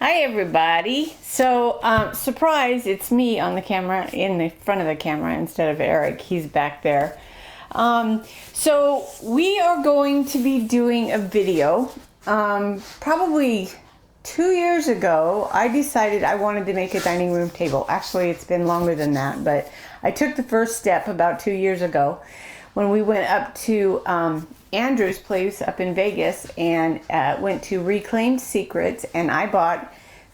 Hi everybody. So surprise, it's me on the camera, in the front of the camera instead of Eric. He's back there. So we are going to be doing a video. Probably 2 years ago, I decided I wanted to make a dining room table. Actually, it's been longer than that, but I took the first step about 2 years ago when we went up to Andrew's place up in Vegas and went to Reclaimed Secrets, and I bought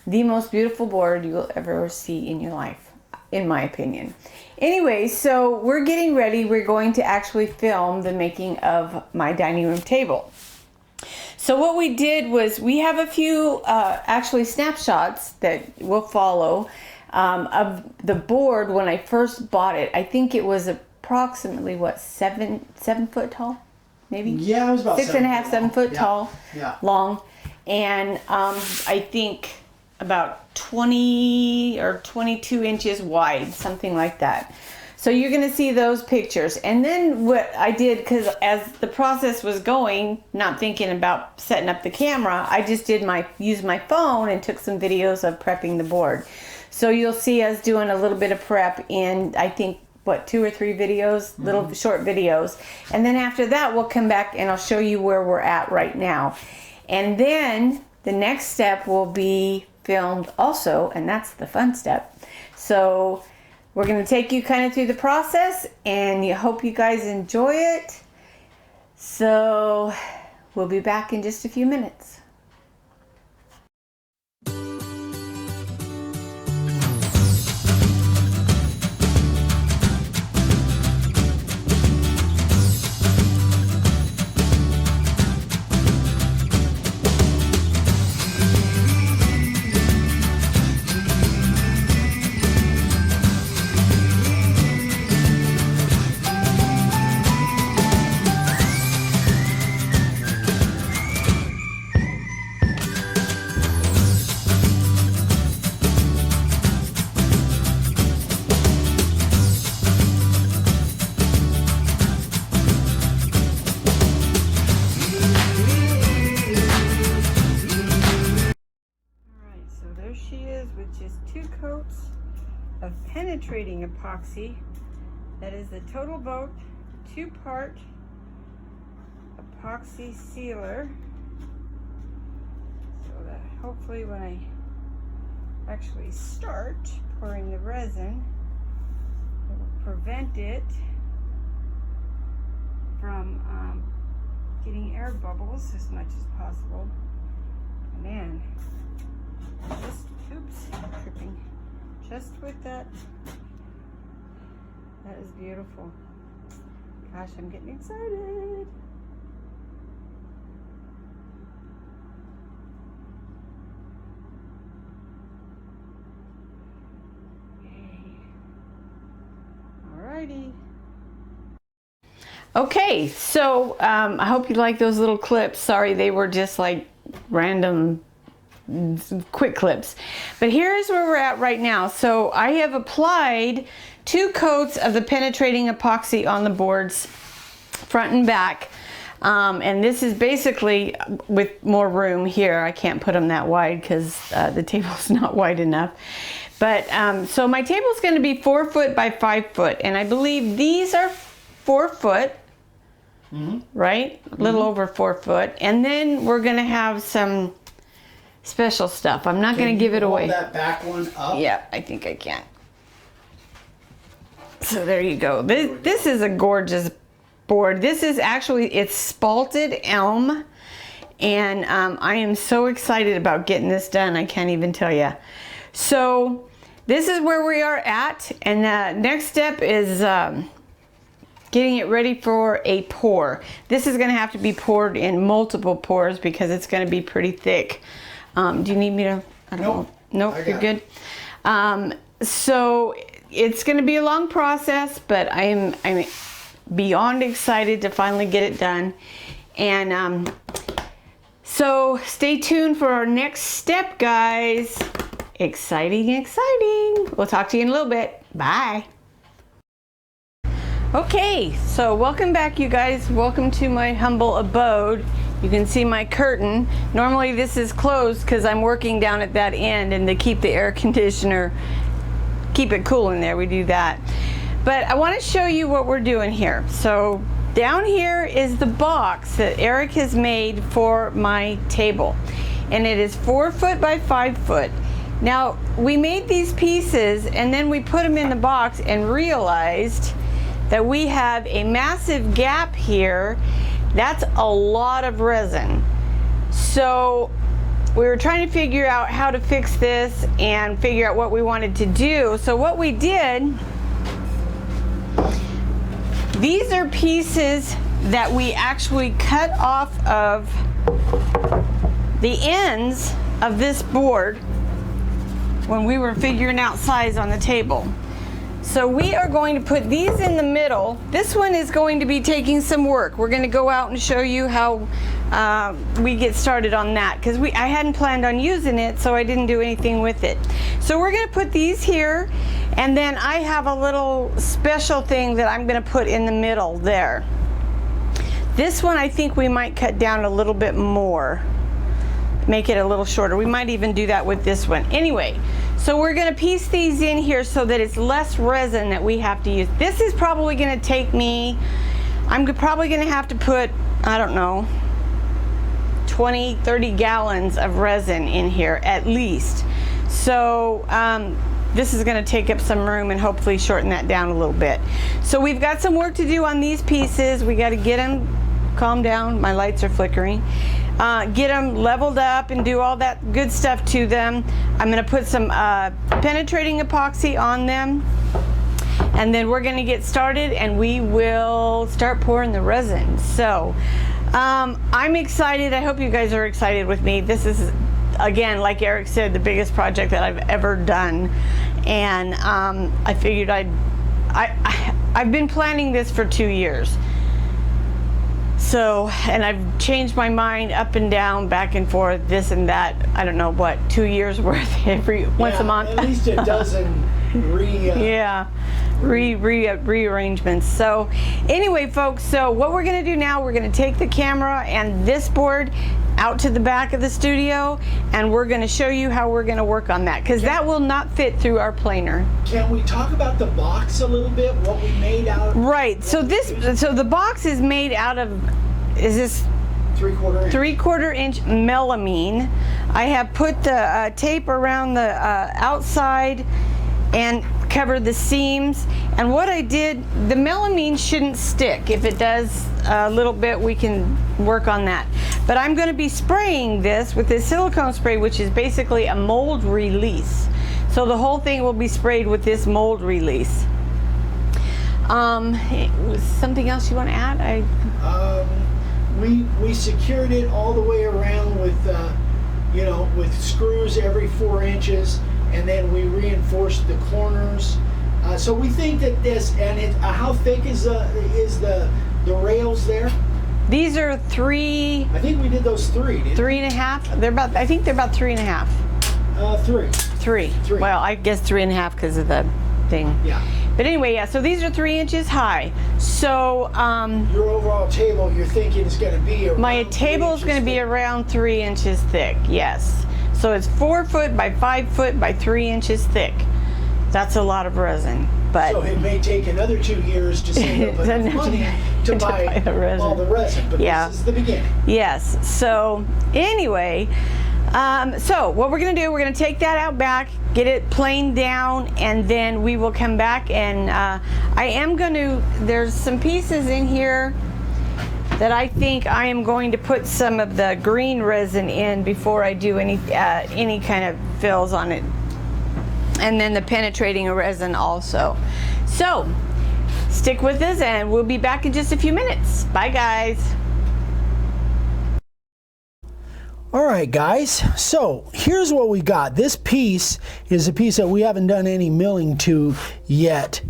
the most beautiful board you'll ever see in your life, in my opinion. Anyway, so we're getting ready. We're going to actually film the making of my dining room table. So what we did was we have a few actually snapshots that will follow of the board when I first bought it. I think it was approximately what, seven foot tall, maybe? Yeah, it was about 6.5, 7 foot tall, yeah, long, and I think about 20 or 22 inches wide, something like that. So you're going to see those pictures. And then what I did, because as the process was going, not thinking about setting up the camera, I just used my phone and took some videos of prepping the board. So you'll see us doing a little bit of prep in, I think, what, 2 or 3 videos, little short videos. And then after that, we'll come back and I'll show you where we're at right now. And then the next step will be filmed also, and that's the fun step. So we're going to take you kind of through the process, and you hope you guys enjoy it. So we'll be back in just a few minutes. With just 2 coats of penetrating epoxy. That is the Total Boat 2-part epoxy sealer, so that hopefully when I actually start pouring the resin, it will prevent it from getting air bubbles as much as possible. Man, just oops, tripping just with that. That is beautiful. Gosh, I'm getting excited. Yay. Alrighty. Okay, so I hope you like those little clips. Sorry, they were just like random quick clips, but here's where we're at right now. So I have applied 2 coats of the penetrating epoxy on the boards front and back, and this is basically with more room here. I can't put them that wide because the table's not wide enough, but so my table is going to be 4 foot by 5 foot, and I believe these are 4 foot, right? A little over 4 foot, and then we're going to have some special stuff. I'm not going to give it away. Hold that back one up. Yeah, I think I can. So there you go. This is a gorgeous board. This is actually, it's spalted elm, and I am so excited about getting this done. I can't even tell you. So this is where we are at, and the next step is getting it ready for a pour. This is going to have to be poured in multiple pours because it's going to be pretty thick. Do you need me to? I don't know. Nope, you're good. So it's going to be a long process, but I'm beyond excited to finally get it done. And so stay tuned for our next step, guys. Exciting, exciting. We'll talk to you in a little bit. Bye. Okay, so welcome back, you guys. Welcome to my humble abode. You can see my curtain. Normally this is closed because I'm working down at that end, and to keep the air conditioner, keep it cool in there, we do that. But I want to show you what we're doing here. So down here is the box that Eric has made for my table, and it is 4 foot by 5 foot. Now, we made these pieces and then we put them in the box and realized that we have a massive gap here. That's a lot of resin. So we were trying to figure out how to fix this and figure out what we wanted to do. So what we did, these are pieces that we actually cut off of the ends of this board when we were figuring out size on the table. So we are going to put these in the middle. This one is going to be taking some work. We're going to go out and show you how we get started on that, because I hadn't planned on using it, so I didn't do anything with it. So we're going to put these here, and then I have a little special thing that I'm going to put in the middle there. This one I think we might cut down a little bit more, make it a little shorter. We might even do that with this one. Anyway, so we're going to piece these in here so that it's less resin that we have to use. This is probably going to take me, I'm probably going to have to put, I don't know, 20-30 gallons of resin in here at least. So this is going to take up some room and hopefully shorten that down a little bit. So we've got some work to do on these pieces. We got to get them, calm down, my lights are flickering. Get them leveled up and do all that good stuff to them. I'm going to put some penetrating epoxy on them, and then we're going to get started and we will start pouring the resin. So I'm excited. I hope you guys are excited with me. This is, again, like Eric said, the biggest project that I've ever done, and I figured I've been planning this for 2 years. So, and I've changed my mind up and down, back and forth, this and that. I don't know what, 2 years worth once a month. At least a dozen rearrangements. So anyway, folks, so what we're going to do now, we're going to take the camera and this board out to the back of the studio, and we're going to show you how we're going to work on that, because that will not fit through our planer. Can we talk about the box a little bit? What we made out of? Right. So the box is made out of, is this 3/4 inch melamine. I have put the tape around the outside and covered the seams, and what I did, the melamine shouldn't stick. If it does a little bit, we can work on that. But I'm going to be spraying this with this silicone spray, which is basically a mold release. So the whole thing will be sprayed with this mold release. Was something else you want to add? We secured it all the way around with with screws every 4 inches, and then we reinforced the corners. So we think that this, and how thick is the rails there? These are 3. I think we did those 3. 3.5. They're about. I think they're about 3.5. 3. Well, I guess 3.5 because of the thing. Yeah. But anyway, yeah. So these are 3 inches high. So your overall table, you're thinking is going to be around my table is going to be around 3 inches thick. Yes. So it's 4 foot by 5 foot by 3 inches thick. That's a lot of resin. But so it may take another 2 years to save up enough money to buy all the resin, but yeah. This is the beginning. Yes. So anyway, so what we're going to do, we're going to take that out back, get it planed down, and then we will come back and I am going to, there's some pieces in here that I think I am going to put some of the green resin in before I do any kind of fills on it. And then the penetrating resin also. So stick with us and we'll be back in just a few minutes. Bye guys. All right, guys, so here's what we got. This piece is a piece that we haven't done any milling to yet.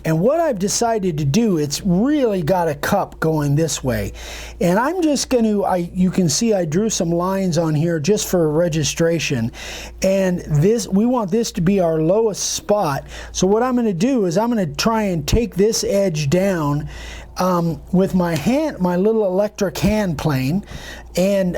And what I've decided to do, it's really got a cup going this way. And I'm just going to, you can see I drew some lines on here just for registration. And this, we want this to be our lowest spot. So what I'm going to do is I'm going to try and take this edge down with my little electric hand plane. And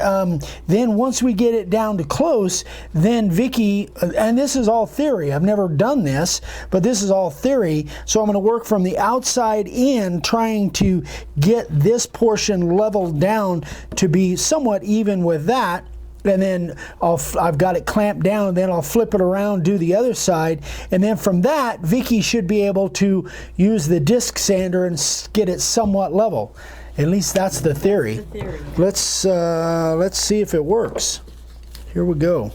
then once we get it down to close, then Vicki, and this is all theory, I've never done this, but this is all theory, so I'm going to work from the outside in, trying to get this portion leveled down to be somewhat even with that. And then I've got it clamped down, then I'll flip it around, do the other side, and then from that, Vicki should be able to use the disc sander and get it somewhat level. At least that's the theory. That's the theory. Let's see if it works. Here we go.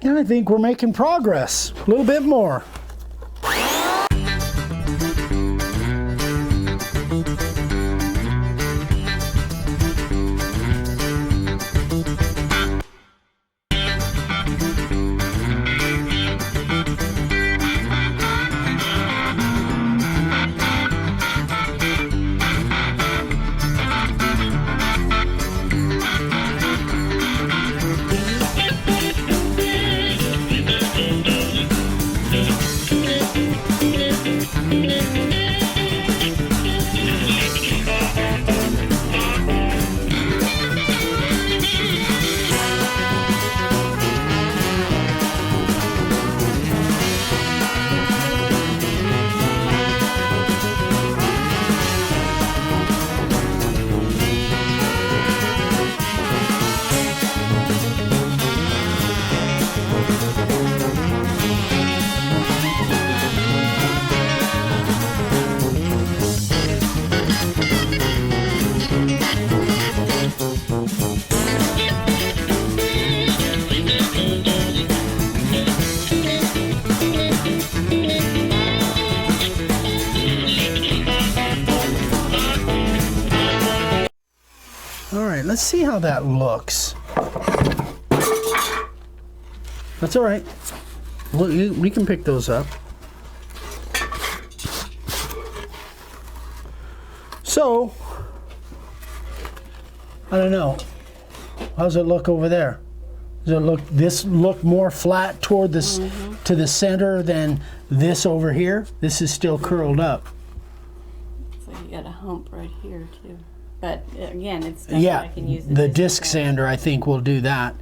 And I think we're making progress, a little bit more. Let's see how that looks. That's all right. We can pick those up. So, I don't know. How's it look over there? Does this look more flat toward this to the center than this over here? This is still curled up. So you got a hump right here too. But again, it's yeah, I can use the disc sander I think will do that.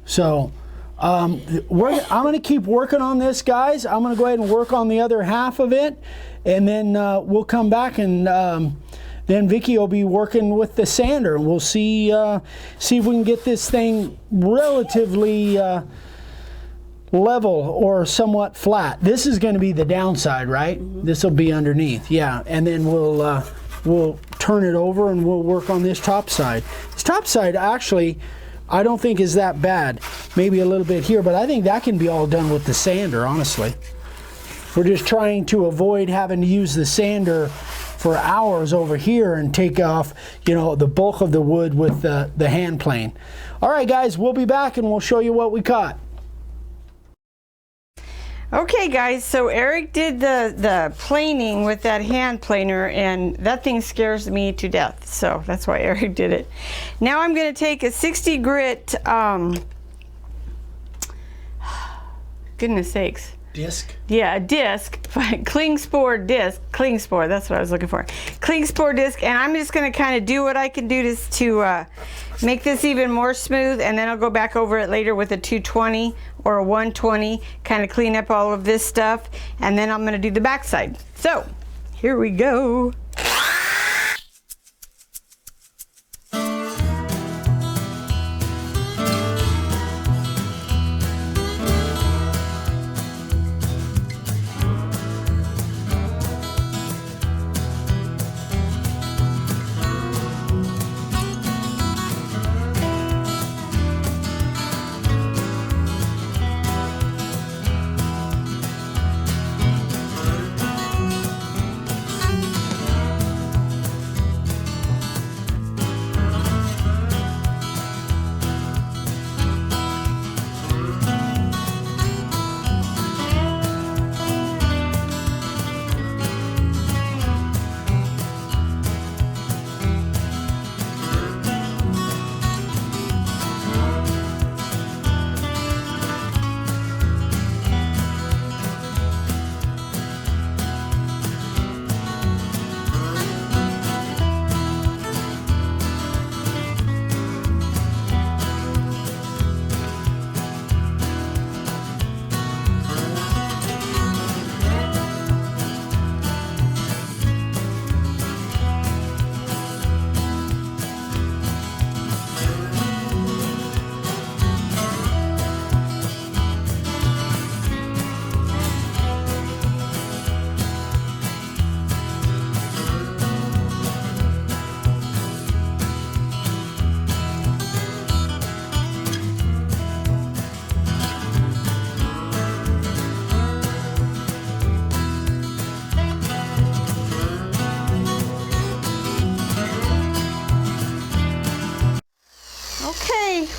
So I'm going to keep working on this, guys. I'm going to go ahead and work on the other half of it, and then we'll come back, and then Vicki will be working with the sander, and we'll see if we can get this thing relatively level or somewhat flat. This is going to be the downside, right? This will be underneath, yeah, and then we'll turn it over and we'll work on this top side. This top side actually I don't think is that bad. Maybe a little bit here, but I think that can be all done with the sander, honestly. We're just trying to avoid having to use the sander for hours over here and take off, you know, the bulk of the wood with the hand plane. All right, guys, we'll be back and we'll show you what we caught. Okay guys, so Eric did the planing with that hand planer, and that thing scares me to death, so that's why Eric did it. Now I'm going to take a 60 grit, goodness sakes, Disc? Yeah, a disc, cling spore disc, cling spore, that's what I was looking for. Cling spore disc, and I'm just gonna kind of do what I can do to make this even more smooth, and then I'll go back over it later with a 220 or a 120, kind of clean up all of this stuff, and then I'm gonna do the backside. So, here we go.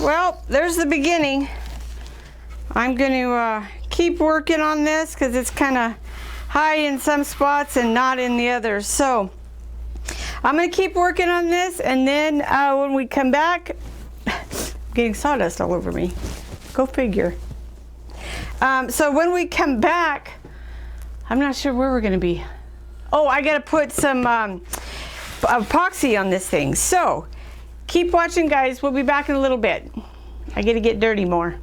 Well, there's the beginning. I'm going to keep working on this because it's kind of high in some spots and not in the others. So I'm going to keep working on this, and then when we come back, I'm getting sawdust all over me. Go figure. So when we come back, I'm not sure where we're going to be. Oh, I got to put some epoxy on this thing. So keep watching, guys. We'll be back in a little bit. I got to get dirty more.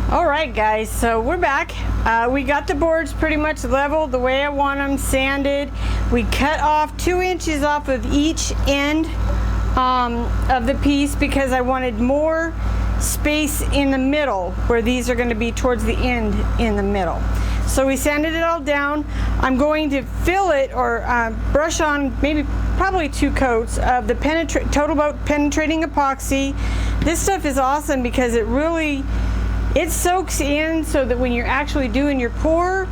All right, guys, so we're back. We got the boards pretty much leveled the way I want them, sanded. We cut off 2 inches off of each end of the piece because I wanted more space in the middle where these are going to be towards the end in the middle. So we sanded it all down. I'm going to fill it or brush on probably 2 coats of the Total Boat penetrating epoxy. This stuff is awesome because it soaks in so that when you're actually doing your pour,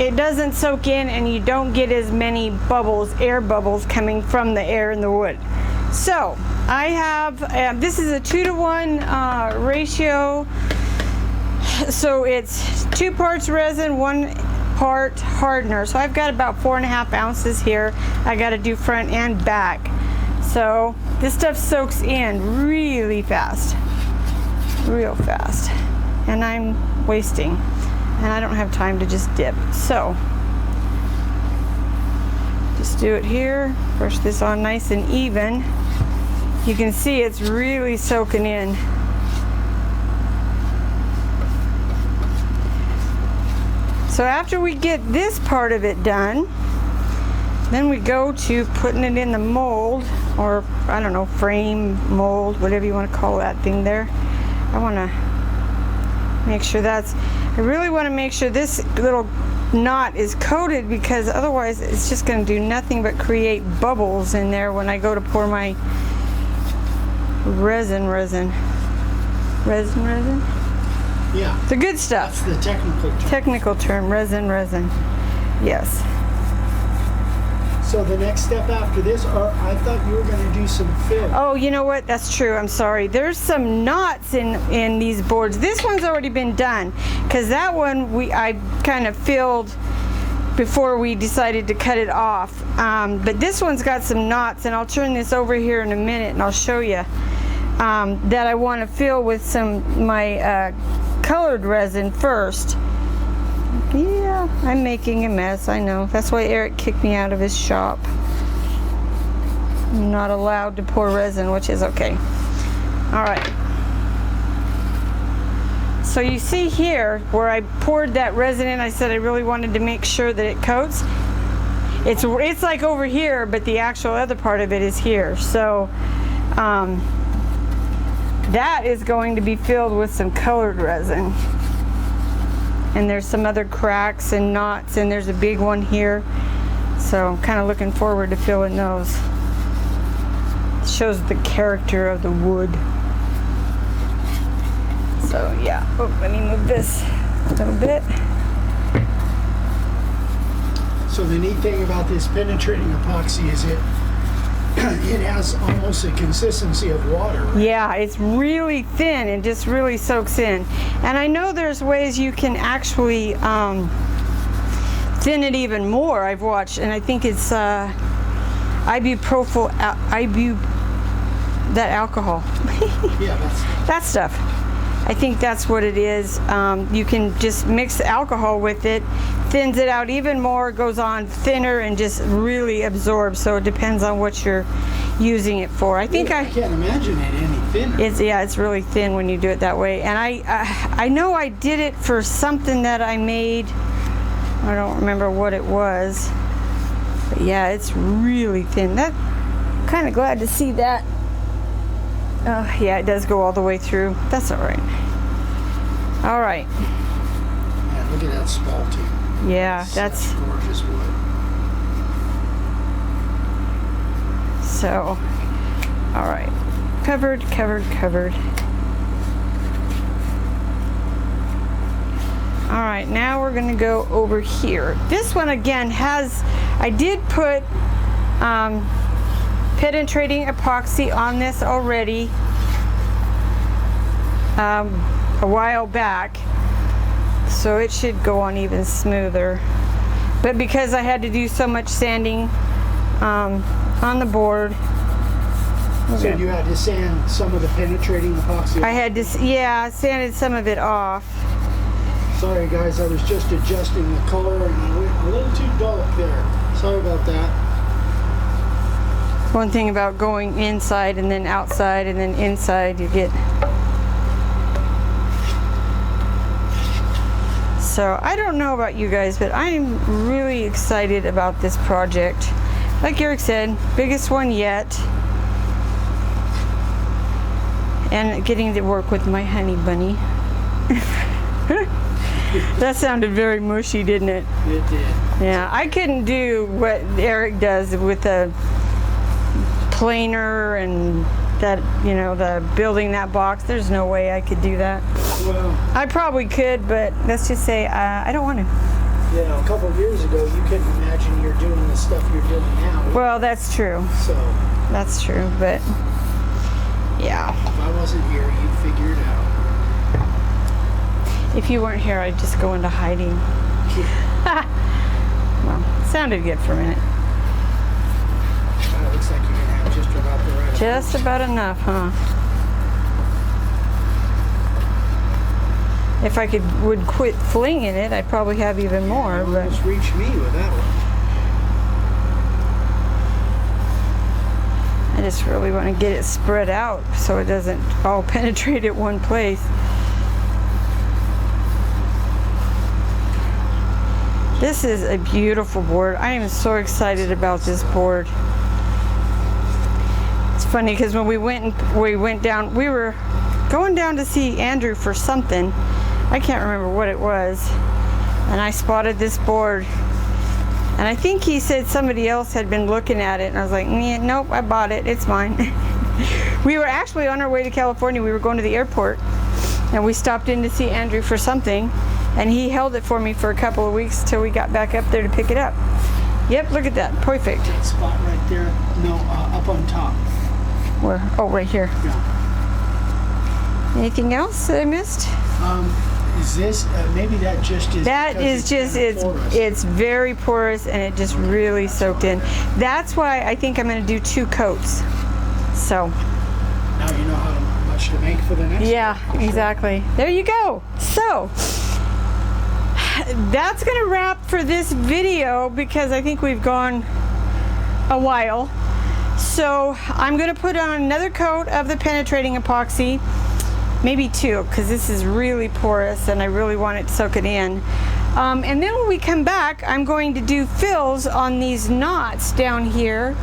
it doesn't soak in and you don't get as many bubbles, air bubbles coming from the air in the wood. So I have, this is a 2-to-1 ratio. So it's 2 parts resin, 1 part hardener. So I've got about 4.5 ounces here. I got to do front and back. So this stuff soaks in really fast, real fast. And I'm wasting, and I don't have time to just dip. So just do it here, brush this on nice and even. You can see it's really soaking in. So after we get this part of it done, then we go to putting it in the mold, or I don't know, frame, mold, whatever you want to call that thing there. I want to make sure I really want to make sure this little knot is coated, because otherwise it's just going to do nothing but create bubbles in there when I go to pour my resin. Yeah. The good stuff. That's the technical term. Resin. Yes. So the next step after this, or I thought you were going to do some fill. Oh, you know what? That's true. I'm sorry. There's some knots in these boards. This one's already been done, because that one I kind of filled before we decided to cut it off. But this one's got some knots, and I'll turn this over here in a minute and I'll show you that I want to fill with my colored resin first. Yeah, I'm making a mess, I know. That's why Eric kicked me out of his shop. I'm not allowed to pour resin, which is okay. All right. So you see here where I poured that resin in, I said I really wanted to make sure that it coats. It's like over here, but the actual other part of it is here. So that is going to be filled with some colored resin. And there's some other cracks and knots, and there's a big one here. So I'm kind of looking forward to filling those. It shows the character of the wood. So yeah, oh, let me move this a little bit. So the neat thing about this penetrating epoxy is it has almost a consistency of water. Right? Yeah, it's really thin and just really soaks in. And I know there's ways you can actually thin it even more. I've watched, and I think it's ibuprofen, that alcohol. Yeah, that stuff. I think that's what it is. You can just mix the alcohol with it, thins it out even more, goes on thinner, and just really absorbs. So it depends on what you're using it for. I think I can't imagine it any thinner. It's really thin when you do it that way. And I know I did it for something that I made. I don't remember what it was. But yeah, it's really thin. I'm kind of glad to see that. Oh, yeah, it does go all the way through. That's all right. All right. Yeah, look at that spalting. Yeah, that's gorgeous wood. So, all right. Covered. All right, now we're gonna go over here. This one again I did put penetrating epoxy on this already a while back, so it should go on even smoother. But because I had to do so much sanding on the board, so you had to sand some of the penetrating epoxy off? I had to, yeah, sanded some of it off. Sorry guys, I was just adjusting the color and I went a little too dark there. Sorry about that. One thing about going inside and then outside and then inside, you get. So I don't know about you guys, but I'm really excited about this project. Like Eric said, biggest one yet. And getting to work with my honey bunny. That sounded very mushy, didn't it? It did. Yeah, I couldn't do what Eric does with the planer and that, you know, the building that box. There's no way I could do that. Well, I probably could, but let's just say I don't want to. Yeah, a couple of years ago, you couldn't imagine you're doing the stuff you're doing now. Well, that's true. So that's true, but yeah. If I wasn't here, you'd figure it out. If you weren't here, I'd just go into hiding. Well, sounded good for a minute. Well, it looks like you're gonna have just about the right. Just about enough, huh? If I would quit flinging it, I'd probably have even more. You But almost reached me with that one. I just really want to get it spread out so it doesn't all penetrate at one place. This is a beautiful board. I am so excited about this board. It's funny because when we went down, we were going down to see Andrew for something. I can't remember what it was. And I spotted this board. And I think he said somebody else had been looking at it. And I was like, nope, I bought it. It's mine. We were actually on our way to California. We were going to the airport. And we stopped in to see Andrew for something. And he held it for me for a couple of weeks till we got back up there to pick it up. Yep, look at that. Perfect. That spot right there. No, up on top. Where? Oh, right here. Yeah. Anything else that I missed? Is this maybe that just is? That is just it's very porous and it just really soaked in. That's why I think I'm going to do 2 coats. So. Now you know how much to to make for the next. Yeah, exactly. There you go. So that's gonna wrap for this video because I think we've gone a while. So I'm gonna put on another coat of the penetrating epoxy, maybe 2, because this is really porous and I really want it to soak it in. And then when we come back, I'm going to do fills on these knots down here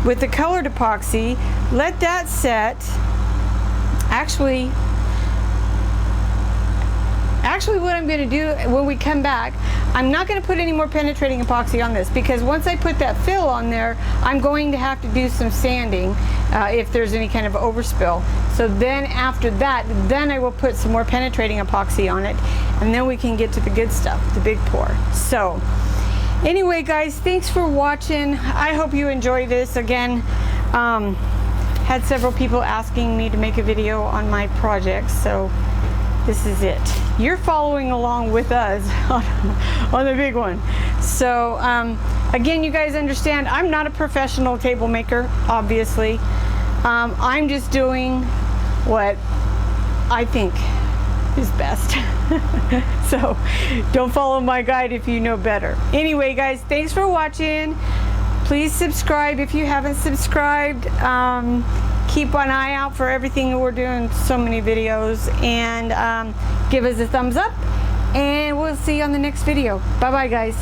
with the colored epoxy. Let that set. Actually what I'm going to do when we come back, I'm not going to put any more penetrating epoxy on this, because once I put that fill on there, I'm going to have to do some sanding if there's any kind of overspill. So then after that, then I will put some more penetrating epoxy on it, and then we can get to the good stuff, the big pour. So anyway, guys, thanks for watching. I hope you enjoy this. Again, had several people asking me to make a video on my projects, so this is it. You're following along with us on the big one. So again, you guys understand, I'm not a professional table maker, obviously. I'm just doing what I think is best. So don't follow my guide if you know better. Anyway, guys, thanks for watching. Please subscribe if you haven't subscribed. Keep an eye out for everything. We're doing so many videos, and give us a thumbs up, and we'll see you on the next video. Bye bye, guys.